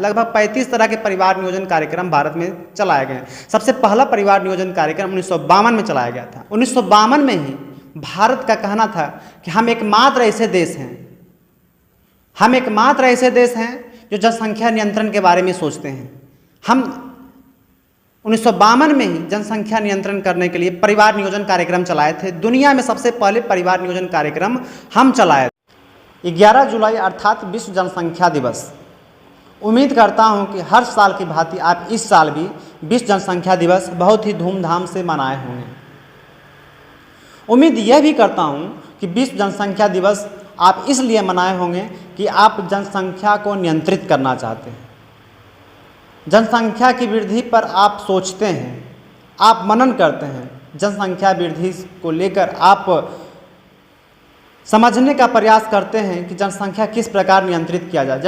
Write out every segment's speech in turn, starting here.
लगभग 35 तरह के परिवार नियोजन कार्यक्रम भारत में चलाए गए। सबसे पहला परिवार नियोजन कार्यक्रम 1952 में चलाया गया था। 1952 में ही भारत का कहना था कि हम एकमात्र ऐसे देश हैं जो जनसंख्या नियंत्रण के बारे में सोचते हैं। हम 1952 में ही जनसंख्या नियंत्रण करने के लिए परिवार नियोजन कार्यक्रम चलाए थे। दुनिया में सबसे पहले परिवार नियोजन कार्यक्रम हम चलाए थे। 11 जुलाई अर्थात विश्व जनसंख्या दिवस। उम्मीद करता हूं कि हर साल की भांति आप इस साल भी विश्व जनसंख्या दिवस बहुत ही धूमधाम से मनाए होंगे। उम्मीद यह भी करता हूं कि विश्व जनसंख्या दिवस आप इसलिए मनाए होंगे कि आप जनसंख्या को नियंत्रित करना चाहते हैं। जनसंख्या की वृद्धि पर आप सोचते हैं, आप मनन करते हैं। जनसंख्या वृद्धि को लेकर आप समझने का प्रयास करते हैं कि जनसंख्या किस प्रकार नियंत्रित किया जाए,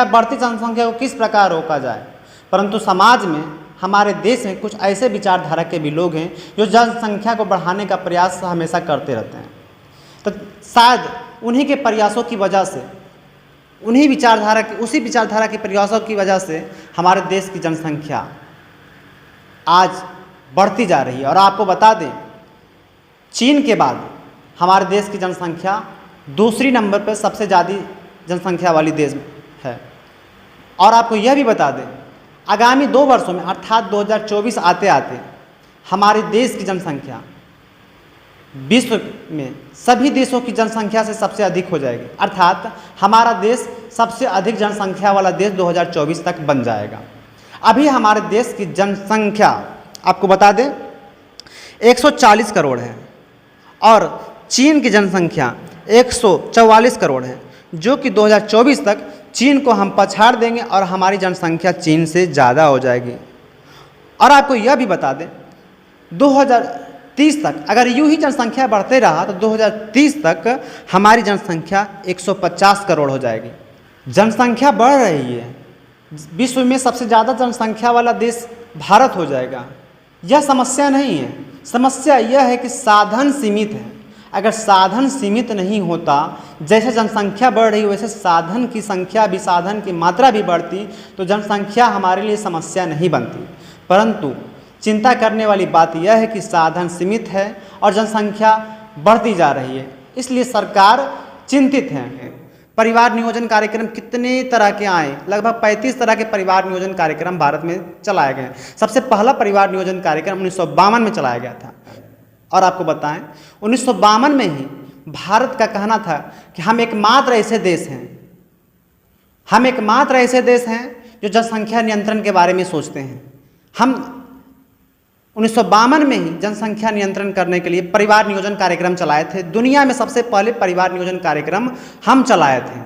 बढ़ती जनसंख्या को किस प्रकार रोका जाए। परंतु समाज में, हमारे देश में कुछ ऐसे विचारधारा के भी लोग हैं जो जनसंख्या को बढ़ाने का प्रयास हमेशा करते रहते हैं। तो शायद उन्हीं के प्रयासों की वजह से, उसी विचारधारा के प्रयासों की वजह से हमारे देश की जनसंख्या आज बढ़ती जा रही है। और आपको बता दें, चीन के बाद हमारे देश की जनसंख्या दूसरी नंबर पर सबसे ज़्यादा जनसंख्या वाली देश है। और आपको यह भी बता दें, आगामी 2 वर्षों में अर्थात 2024 आते आते हमारे देश की जनसंख्या विश्व में सभी देशों की जनसंख्या से सबसे अधिक हो जाएगी। अर्थात हमारा देश सबसे अधिक जनसंख्या वाला देश 2024 तक बन जाएगा। अभी हमारे देश की जनसंख्या आपको बता दें 140 करोड़ है और चीन की जनसंख्या 144 करोड़ है, जो कि 2024 तक चीन को हम पछाड़ देंगे और हमारी जनसंख्या चीन से ज़्यादा हो जाएगी। और आपको यह भी बता दें 2030 तक अगर यूं ही जनसंख्या बढ़ते रहा तो 2030 तक हमारी जनसंख्या 150 करोड़ हो जाएगी। जनसंख्या बढ़ रही है, विश्व में सबसे ज़्यादा जनसंख्या वाला देश भारत हो जाएगा। यह समस्या नहीं है, समस्या यह है कि साधन सीमित है। अगर साधन सीमित नहीं होता, जैसे जनसंख्या बढ़ रही वैसे साधन की संख्या भी, साधन की मात्रा भी बढ़ती तो जनसंख्या हमारे लिए समस्या नहीं बनती। परंतु चिंता करने वाली बात यह है कि साधन सीमित है और जनसंख्या बढ़ती जा रही है, इसलिए सरकार चिंतित है। परिवार नियोजन कार्यक्रम कितने तरह के आए, लगभग 35 तरह के परिवार नियोजन कार्यक्रम भारत में चलाए गए। सबसे पहला परिवार नियोजन कार्यक्रम 1952 में चलाया गया था। और आपको बताएं 1952 में ही भारत का कहना था कि हम एकमात्र ऐसे देश हैं जो जनसंख्या नियंत्रण के बारे में सोचते हैं। हम 1952 में ही जनसंख्या नियंत्रण करने के लिए परिवार नियोजन कार्यक्रम चलाए थे। दुनिया में सबसे पहले परिवार नियोजन कार्यक्रम हम चलाए थे।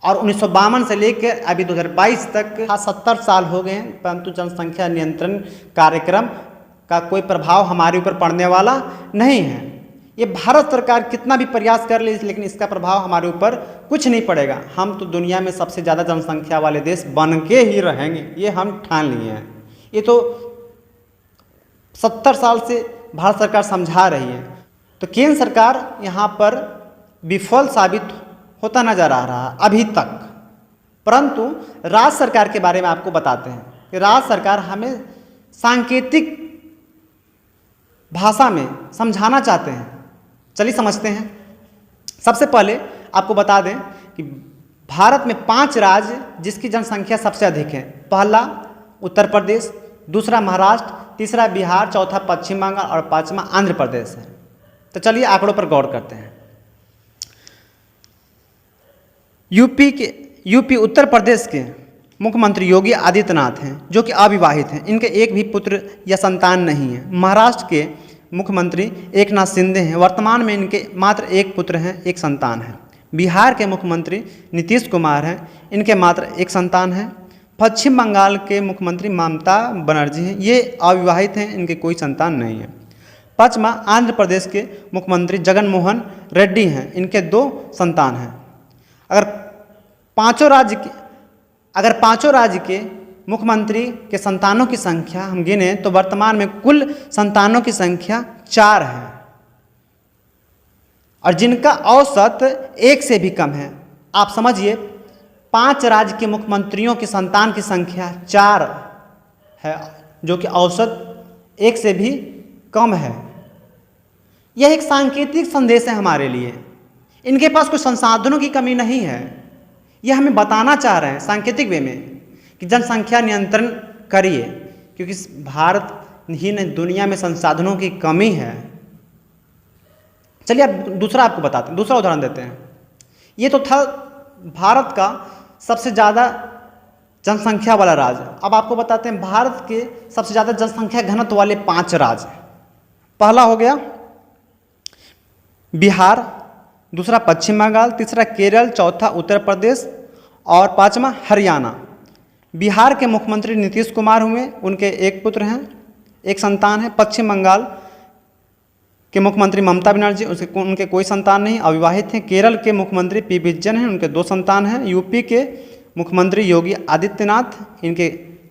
और 1952 से लेकर अभी 2022 तक 70 साल हो गए हैं, परंतु जनसंख्या नियंत्रण कार्यक्रम का कोई प्रभाव हमारे ऊपर पड़ने वाला नहीं है। ये भारत सरकार कितना भी प्रयास कर ले, लेकिन इसका प्रभाव हमारे ऊपर कुछ नहीं पड़ेगा। हम तो दुनिया में सबसे ज़्यादा जनसंख्या वाले देश बन के ही रहेंगे, ये हम ठान लिए हैं। ये तो 70 साल से भारत सरकार समझा रही है। तो केंद्र सरकार यहाँ पर विफल साबित होता नजर आ रहा है अभी तक। परंतु राज्य सरकार के बारे में आपको बताते हैं कि राज्य सरकार हमें सांकेतिक भाषा में समझाना चाहते हैं। चलिए समझते हैं। सबसे पहले आपको बता दें कि भारत में 5 राज्य जिसकी जनसंख्या सबसे अधिक है। पहला उत्तर प्रदेश, दूसरा महाराष्ट्र, तीसरा बिहार, चौथा पश्चिम बंगाल और 5वां आंध्र प्रदेश है। तो चलिए आंकड़ों पर गौर करते हैं। यूपी उत्तर प्रदेश के मुख्यमंत्री योगी आदित्यनाथ हैं, जो कि अविवाहित हैं। इनके एक भी पुत्र या संतान नहीं है। महाराष्ट्र के मुख्यमंत्री एकनाथ शिंदे हैं। वर्तमान में इनके मात्र एक पुत्र हैं, एक संतान है। बिहार के मुख्यमंत्री नीतीश कुमार हैं, इनके मात्र एक संतान है। पश्चिम बंगाल के मुख्यमंत्री ममता बनर्जी हैं, ये अविवाहित हैं, इनके कोई संतान नहीं है। 5वां आंध्र प्रदेश के मुख्यमंत्री जगन मोहन रेड्डी हैं, इनके 2 संतान हैं। अगर पांचों राज्य के मुख्यमंत्री के संतानों की संख्या हम गिने तो वर्तमान में कुल संतानों की संख्या 4 है और जिनका औसत 1 से भी कम है। आप समझिए 5 राज्य के मुख्यमंत्रियों की संतान की संख्या 4 है, जो कि औसत 1 से भी कम है। यह एक सांकेतिक संदेश है हमारे लिए। इनके पास कोई संसाधनों की कमी नहीं है। यह हमें बताना चाह रहे हैं सांकेतिक वे में कि जनसंख्या नियंत्रण करिए, क्योंकि भारत ही नहीं दुनिया में संसाधनों की कमी है। चलिए अब दूसरा आपको बताते हैं, दूसरा उदाहरण देते हैं। ये तो था भारत का सबसे ज़्यादा जनसंख्या वाला राज्य। अब आपको बताते हैं भारत के सबसे ज़्यादा जनसंख्या घनत्व वाले 5 राज्य। पहला हो गया बिहार, दूसरा पश्चिम बंगाल, तीसरा केरल, चौथा उत्तर प्रदेश और 5वां हरियाणा। बिहार के मुख्यमंत्री नीतीश कुमार हुए, उनके एक पुत्र हैं, एक संतान है। पश्चिम बंगाल के मुख्यमंत्री ममता बनर्जी, उनके कोई संतान नहीं, अविवाहित हैं। केरल के मुख्यमंत्री पी बिजन हैं, उनके 2 संतान हैं। यूपी के मुख्यमंत्री योगी आदित्यनाथ, इनके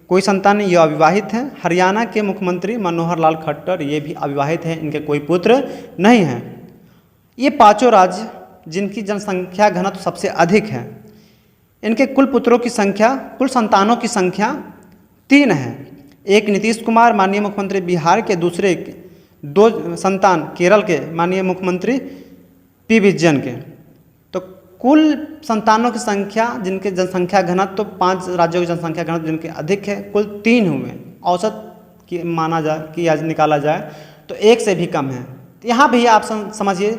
कोई संतान नहीं, ये अविवाहित हैं। हरियाणा के मुख्यमंत्री मनोहर लाल खट्टर, ये भी अविवाहित हैं, इनके कोई पुत्र नहीं हैं। ये 5 राज्य जिनकी जनसंख्या घनत्व सबसे अधिक है, इनके कुल पुत्रों की संख्या, कुल संतानों की संख्या 3 है। एक नीतीश कुमार माननीय मुख्यमंत्री बिहार के, दूसरे 2 संतान केरल के माननीय मुख्यमंत्री पी बिजन के। तो कुल संतानों की संख्या जिनके जनसंख्या घनत्व तो 5 राज्यों की जनसंख्या घनत्व जिनके अधिक है, कुल 3 हुए। औसत की माना जाए कि आज निकाला जाए तो 1 से भी कम है। यहाँ भी आप समझिए,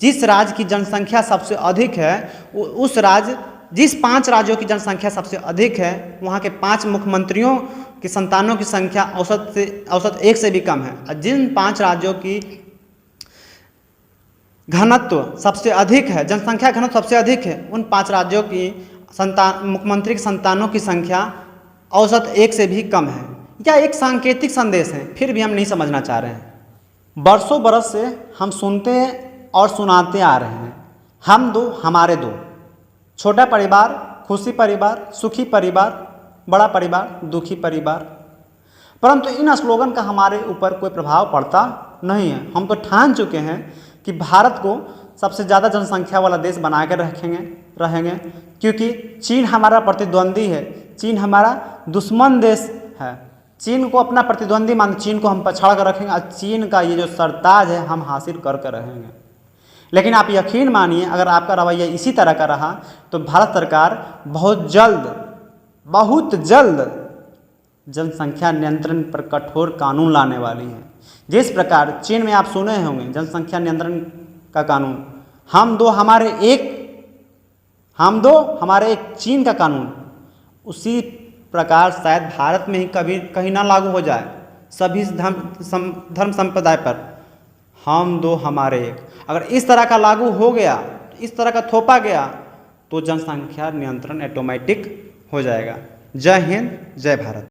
जिस राज्य की जनसंख्या सबसे अधिक है उस राज्य, जिस 5 राज्यों की जनसंख्या सबसे अधिक है, वहाँ के 5 मुख्यमंत्रियों की संतानों की संख्या औसत 1 से भी कम है। और जिन 5 राज्यों की घनत्व सबसे अधिक है, जनसंख्या घनत्व सबसे अधिक है, उन 5 राज्यों की मुख्यमंत्री की संतानों की संख्या औसत 1 से भी कम है। यह एक सांकेतिक संदेश है, फिर भी हम नहीं समझना चाह रहे हैं। बरसों बरस से हम सुनते और सुनाते आ रहे हैं, हम 2 हमारे 2, छोटा परिवार खुशी परिवार, सुखी परिवार, बड़ा परिवार दुखी परिवार। परंतु इन स्लोगन का हमारे ऊपर कोई प्रभाव पड़ता नहीं है। हम तो ठान चुके हैं कि भारत को सबसे ज़्यादा जनसंख्या वाला देश बना कर रहेंगे, क्योंकि चीन हमारा प्रतिद्वंदी है, चीन हमारा दुश्मन देश है। चीन को अपना प्रतिद्वंदी मान, चीन को हम पछाड़ कर रखेंगे और चीन का ये जो सरताज है हम हासिल करके रहेंगे। लेकिन आप यकीन मानिए, अगर आपका रवैया इसी तरह का रहा तो भारत सरकार बहुत जल्द जनसंख्या नियंत्रण पर कठोर कानून लाने वाली है। जिस प्रकार चीन में आप सुने होंगे जनसंख्या नियंत्रण का कानून, हम दो हमारे एक चीन का कानून, उसी प्रकार शायद भारत में ही कहीं ना लागू हो जाए सभी धर्म संप्रदाय पर, हम 2 हमारे 1। अगर इस तरह का लागू हो गया, इस तरह का थोपा गया, तो जनसंख्या नियंत्रण ऑटोमेटिक हो जाएगा। जय हिंद, जय भारत।